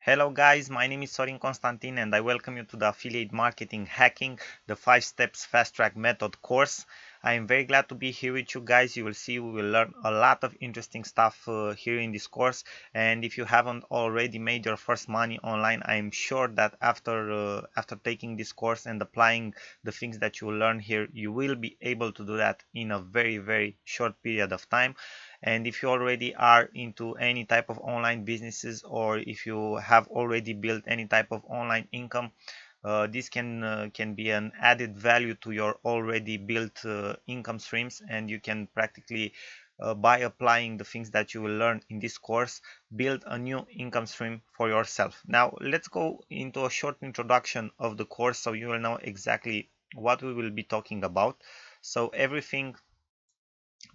Hello guys, my name is Sorin Constantin and I welcome you to the Affiliate Marketing Hacking, the 5 Steps Fast Track Method course. I am very glad to be here with you guys. You will see we will learn a lot of interesting stuff here in this course, and if you haven't already made your first money online, I am sure that after taking this course and applying the things that you will learn here, you will be able to do that in a very short period of time. And if you already are into any type of online businesses, or if you have already built any type of online income, this can be an added value to your already built income streams, and you can practically by applying the things that you will learn in this course, build a new income stream for yourself. Now let's go into a short introduction of the course so you will know exactly what we will be talking about. So everything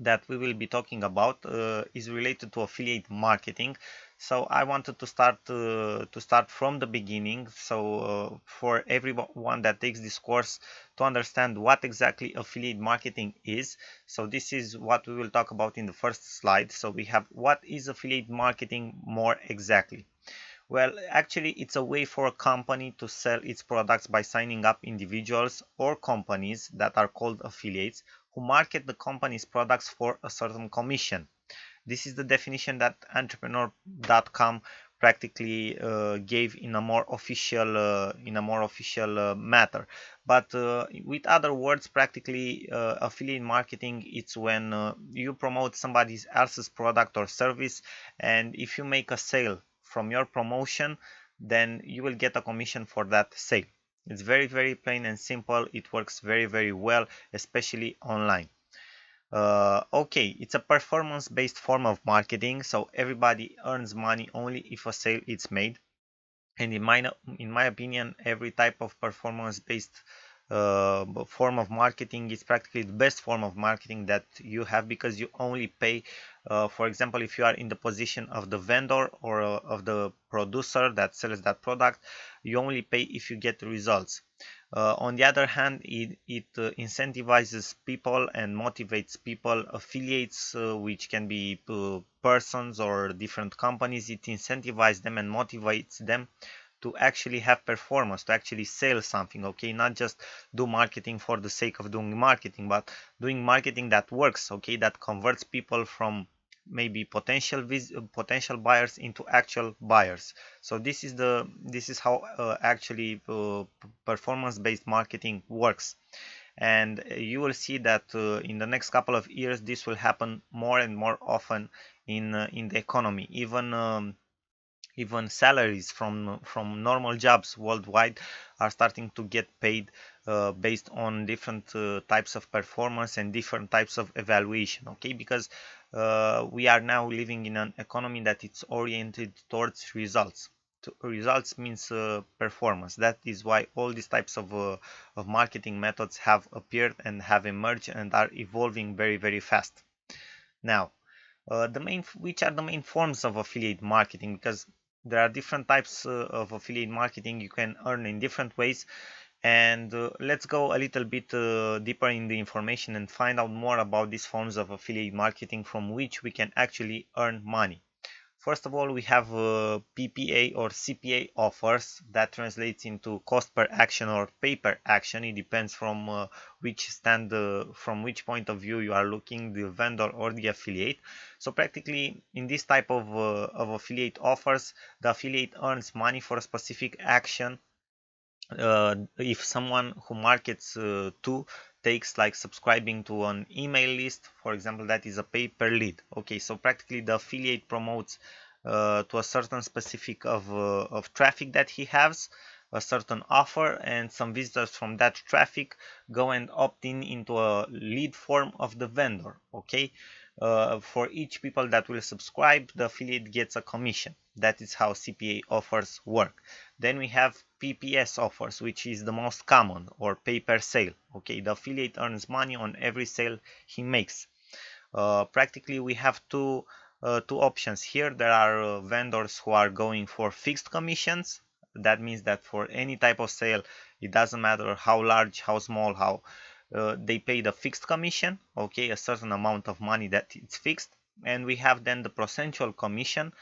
that we will be talking about is related to affiliate marketing. So I wanted to start from the beginning, so for everyone that takes this course to understand what exactly affiliate marketing is. So this is what we will talk about in the first slide. So we have, what is affiliate marketing more exactly? Well, actually, it's a way for a company to sell its products by signing up individuals or companies that are called affiliates who market the company's products for a certain commission. This is the definition that entrepreneur.com practically gave in a more official matter. But with other words, practically affiliate marketing, it's when you promote somebody else's product or service, and if you make a sale from your promotion, then you will get a commission for that sale. It's very plain and simple. It works very well, especially online. Okay, it's a performance-based form of marketing, so everybody earns money only if a sale is made. And in my opinion, every type of performance-based form of marketing is practically the best form of marketing that you have, because you only pay. For example, if you are in the position of the vendor or of the producer that sells that product, you only pay if you get results. On the other hand, it incentivizes people and motivates people. Affiliates, which can be persons or different companies, it incentivizes them and motivates them to actually have performance, to actually sell something. Okay, not just do marketing for the sake of doing marketing, but doing marketing that works. Okay, that converts people from maybe potential buyers into actual buyers. So this is how actually performance based marketing works. And you will see that in the next couple of years this will happen more and more often in the economy. Even salaries from normal jobs worldwide are starting to get paid based on different types of performance and different types of evaluation. Okay, because we are now living in an economy that it's oriented towards results. Results means performance. That is why all these types of marketing methods have appeared and have emerged and are evolving very fast. Now, which are the main forms of affiliate marketing? Because there are different types of affiliate marketing. You can earn in different ways, and let's go a little bit deeper in the information and find out more about these forms of affiliate marketing from which we can actually earn money. First of all, we have PPA or CPA offers. That translates into cost per action or pay per action. It depends from from which point of view you are looking, the vendor or the affiliate. So practically in this type of affiliate offers, the affiliate earns money for a specific action. If someone who markets to takes, like, subscribing to an email list, for example, that is a pay per lead. Okay, so practically the affiliate promotes to a certain specific of traffic that he has, a certain offer, and some visitors from that traffic go and opt in into a lead form of the vendor. Okay, for each people that will subscribe, the affiliate gets a commission. That is how CPA offers work. Then we have PPS offers, which is the most common, or pay per sale. Okay, the affiliate earns money on every sale he makes. Practically we have two options here. There are vendors who are going for fixed commissions. That means that for any type of sale, it doesn't matter how large, how small, how they pay the fixed commission. Okay, a certain amount of money that it's fixed. And we have then the procentual commission,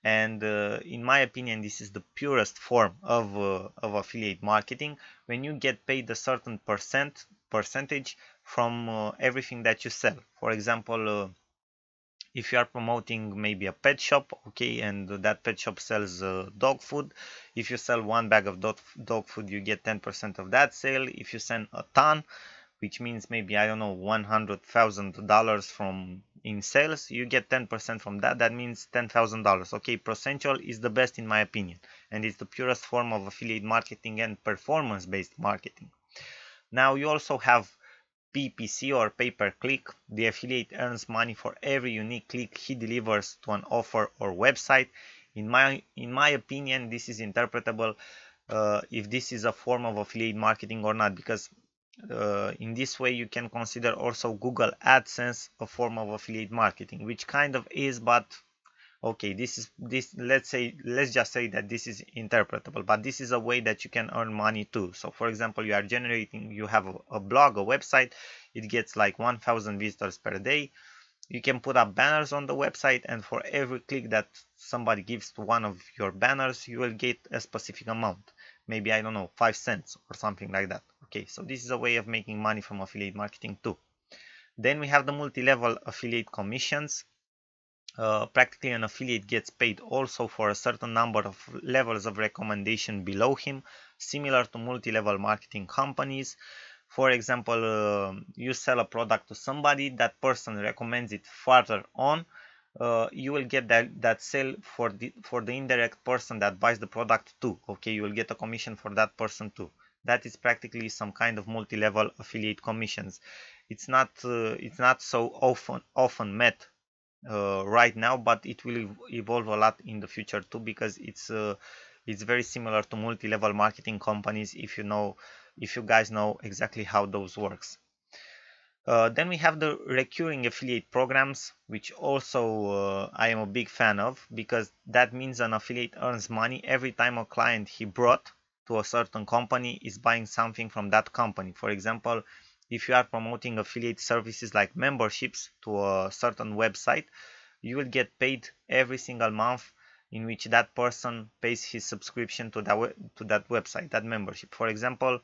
And in my opinion, this is the purest form of affiliate marketing, when you get paid a certain percentage from everything that you sell. For example, if you are promoting maybe a pet shop, okay, and that pet shop sells dog food, if you sell one bag of dog food, you get 10% of that sale. If you send a ton, which means maybe, I don't know, $100,000 from in sales, you get 10% from that. That means $10,000. Okay, percentual is the best in my opinion, and it's the purest form of affiliate marketing and performance based marketing. Now you also have PPC, or pay per click. The affiliate earns money for every unique click he delivers to an offer or website. In my opinion, this is interpretable if this is a form of affiliate marketing or not, because in this way you can consider also Google AdSense a form of affiliate marketing, which kind of is, but okay, let's just say that this is interpretable, but this is a way that you can earn money too. So for example, you have a blog, a website, it gets like 1,000 visitors per day. You can put up banners on the website, and for every click that somebody gives to one of your banners, you will get a specific amount, maybe, I don't know, 5 cents or something like that. Okay, so this is a way of making money from affiliate marketing too. Then we have the multi-level affiliate commissions. Practically an affiliate gets paid also for a certain number of levels of recommendation below him, similar to multi-level marketing companies. For example, you sell a product to somebody, that person recommends it further on, you will get that sale for the indirect person that buys the product too. Okay, you will get a commission for that person too. That is practically some kind of multi-level affiliate commissions. It's not so often met right now, but it will evolve a lot in the future too, because it's very similar to multi-level marketing companies, if you guys know exactly how those works. Then we have the recurring affiliate programs, which also I am a big fan of, because that means an affiliate earns money every time a client he brought to a certain company is buying something from that company. For example, if you are promoting affiliate services like memberships to a certain website, you will get paid every single month in which that person pays his subscription to that website, that membership. For example,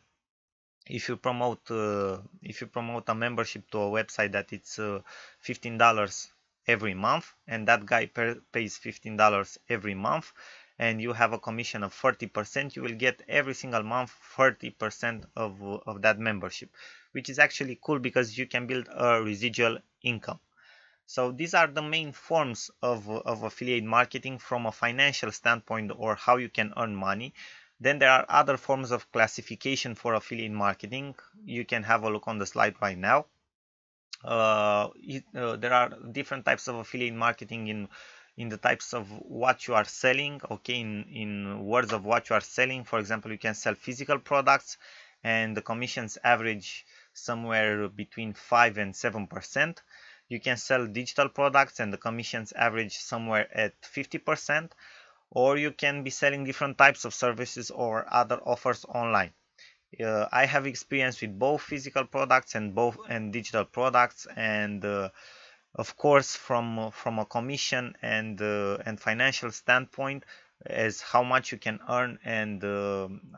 if you promote a membership to a website that it's $15 every month, and that guy pays $15 every month, and you have a commission of 30%, you will get every single month 30% of that membership, which is actually cool because you can build a residual income. So these are the main forms of affiliate marketing from a financial standpoint, or how you can earn money. Then there are other forms of classification for affiliate marketing. You can have a look on the slide right now. There are different types of affiliate marketing in the types of what you are selling. Okay, in words of what you are selling. For example, you can sell physical products, and the commissions average somewhere between 5 and 7%. You can sell digital products, and the commissions average somewhere at 50%. Or you can be selling different types of services or other offers online. I have experience with both physical products and digital products, and of course, from a commission and financial standpoint, as how much you can earn and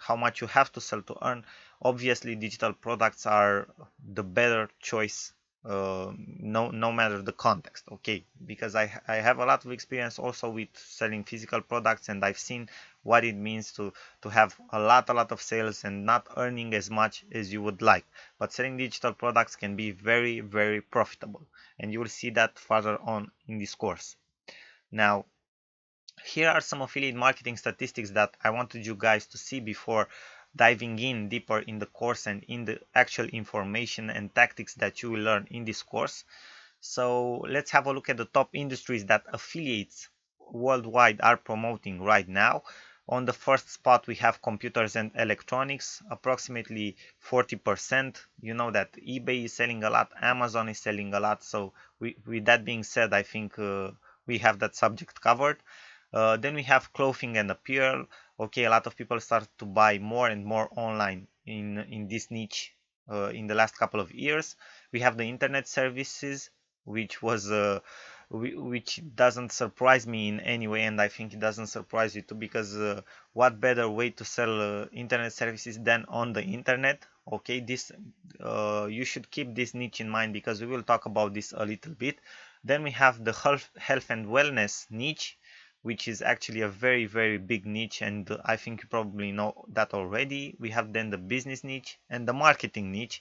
how much you have to sell to earn. Obviously, digital products are the better choice, no matter the context. Okay, because I have a lot of experience also with selling physical products, and I've seen what it means to have a lot of sales and not earning as much as you would like. But selling digital products can be very, very profitable, and you will see that further on in this course. Now, here are some affiliate marketing statistics that I wanted you guys to see before diving in deeper in the course and in the actual information and tactics that you will learn in this course. So let's have a look at the top industries that affiliates worldwide are promoting right now. On the first spot, we have computers and electronics, approximately 40%. You know that eBay is selling a lot, Amazon is selling a lot. So with that being said, I think we have that subject covered. Then we have clothing and apparel. Okay, a lot of people start to buy more and more online in this niche in the last couple of years. We have the internet services, which was which doesn't surprise me in any way, and I think it doesn't surprise you too, because what better way to sell internet services than on the internet? Okay, this you should keep this niche in mind, because we will talk about this a little bit. Then we have the health and wellness niche, which is actually a very, very big niche, and I think you probably know that already. We have then the business niche and the marketing niche.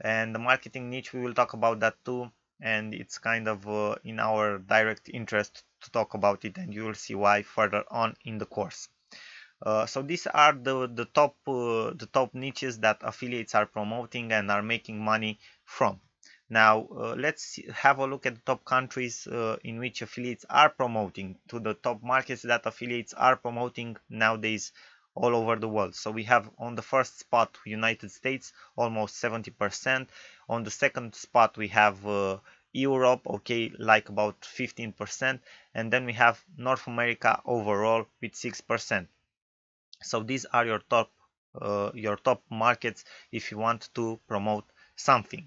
And the marketing niche, we will talk about that too, and it's kind of in our direct interest to talk about it, and you will see why further on in the course. So these are the top niches that affiliates are promoting and are making money from. Now let's have a look at the top countries in which affiliates are promoting, to the top markets that affiliates are promoting nowadays all over the world. So we have on the first spot United States, almost 70%. On the second spot we have Europe, okay, like about 15%, and then we have North America overall with 6%. So these are your top markets if you want to promote something.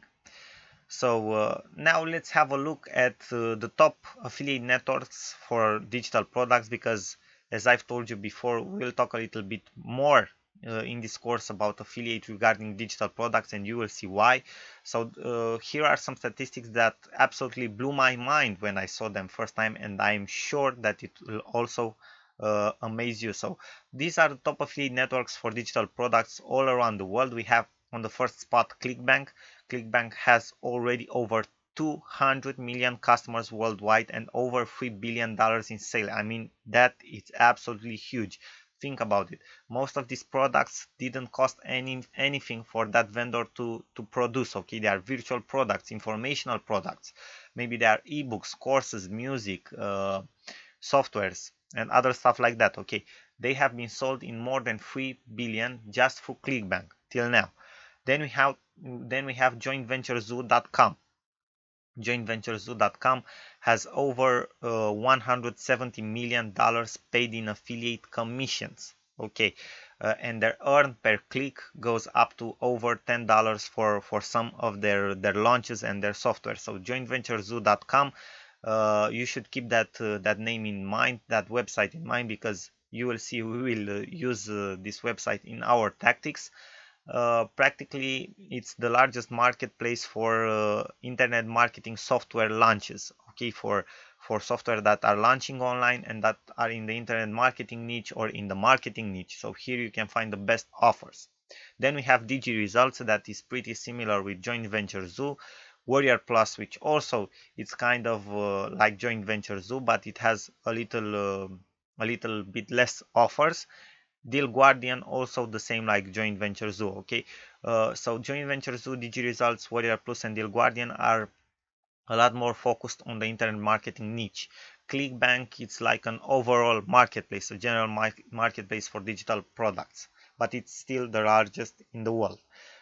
So now let's have a look at the top affiliate networks for digital products, because as I've told you before, we'll talk a little bit more in this course about affiliate regarding digital products, and you will see why. So here are some statistics that absolutely blew my mind when I saw them first time, and I'm sure that it will also amaze you. So these are the top affiliate networks for digital products all around the world. We have on the first spot ClickBank. ClickBank has already over 200 million customers worldwide and over $3 billion in sales. I mean, that is absolutely huge. Think about it. Most of these products didn't cost anything for that vendor to produce. Okay, they are virtual products, informational products. Maybe they are ebooks, courses, music, softwares, and other stuff like that. Okay, they have been sold in more than 3 billion just through ClickBank till now. Then we have jointventurezoo.com. Jointventurezoo.com has over $170 million paid in affiliate commissions. Okay, and their earn per click goes up to over $10 for some of their launches and their software. So jointventurezoo.com, you should keep that name in mind, that website in mind, because you will see we will use this website in our tactics. Practically it's the largest marketplace for internet marketing software launches, okay, for software that are launching online and that are in the internet marketing niche or in the marketing niche. So here you can find the best offers. Then we have DG Results, that is pretty similar with Joint Venture Zoo. Warrior Plus, which also it's kind of like Joint Venture Zoo, but it has a little bit less offers. Deal Guardian, also the same like Joint Venture Zoo. Okay, so Joint Venture Zoo, DG Results, Warrior Plus, and Deal Guardian are a lot more focused on the internet marketing niche. ClickBank, it's like an overall marketplace, a general marketplace for digital products, but it's still the largest in the world.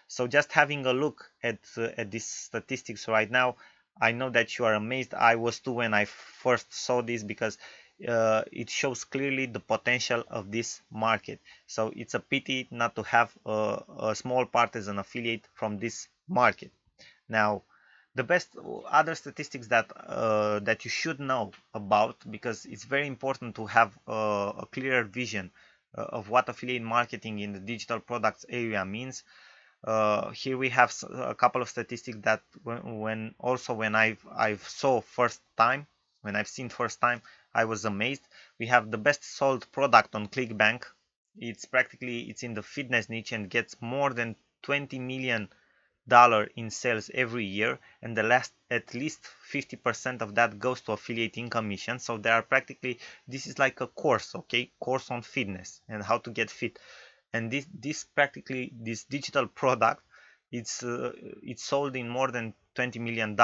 So just having a look at these statistics right now, I know that you are amazed. I was too when I first saw this, because it shows clearly the potential of this market. So it's a pity not to have a small part as an affiliate from this market. Now, the best other statistics that you should know about, because it's very important to have a clearer vision of what affiliate marketing in the digital products area means. Here we have a couple of statistics that when I've saw first time, when I've seen first time, I was amazed. We have the best sold product on ClickBank. It's in the fitness niche and gets more than $20 million in sales every year, and at least 50% of that goes to affiliate commission. So they are practically, this is like a course, okay, course on fitness and how to get fit. And this digital product, it's sold in more than $20 million.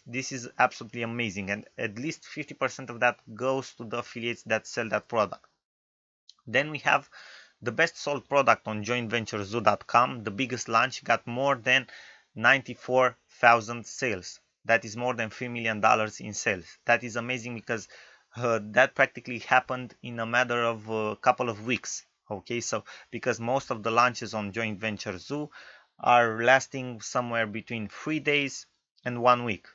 This is absolutely amazing, and at least 50% of that goes to the affiliates that sell that product. Then we have the best sold product on jointventurezoo.com. The biggest launch got more than 94,000 sales. That is more than $3 million in sales. That is amazing, because that practically happened in a matter of a couple of weeks. Okay, so because most of the launches on Joint Venture Zoo are lasting somewhere between 3 days and 1 week.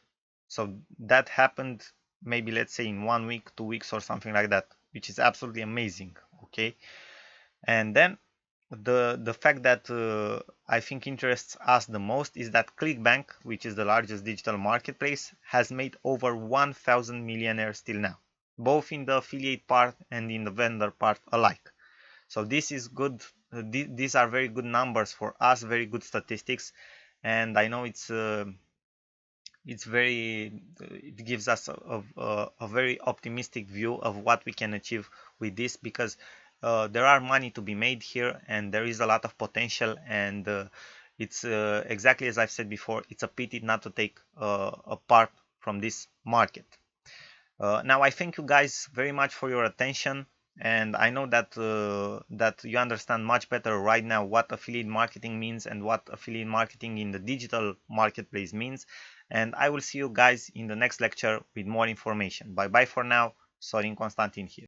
So that happened maybe let's say in 1 week, 2 weeks, or something like that, which is absolutely amazing. Okay, and then the fact that I think interests us the most is that ClickBank, which is the largest digital marketplace, has made over 1,000 millionaires till now, both in the affiliate part and in the vendor part alike. So this is good. These are very good numbers for us, very good statistics, and I know it's very it gives us a very optimistic view of what we can achieve with this, because there are money to be made here and there is a lot of potential, and it's exactly as I've said before, it's a pity not to take a part from this market. Now I thank you guys very much for your attention, and I know that you understand much better right now what affiliate marketing means and what affiliate marketing in the digital marketplace means. And I will see you guys in the next lecture with more information. Bye bye for now. Sorin Constantin here.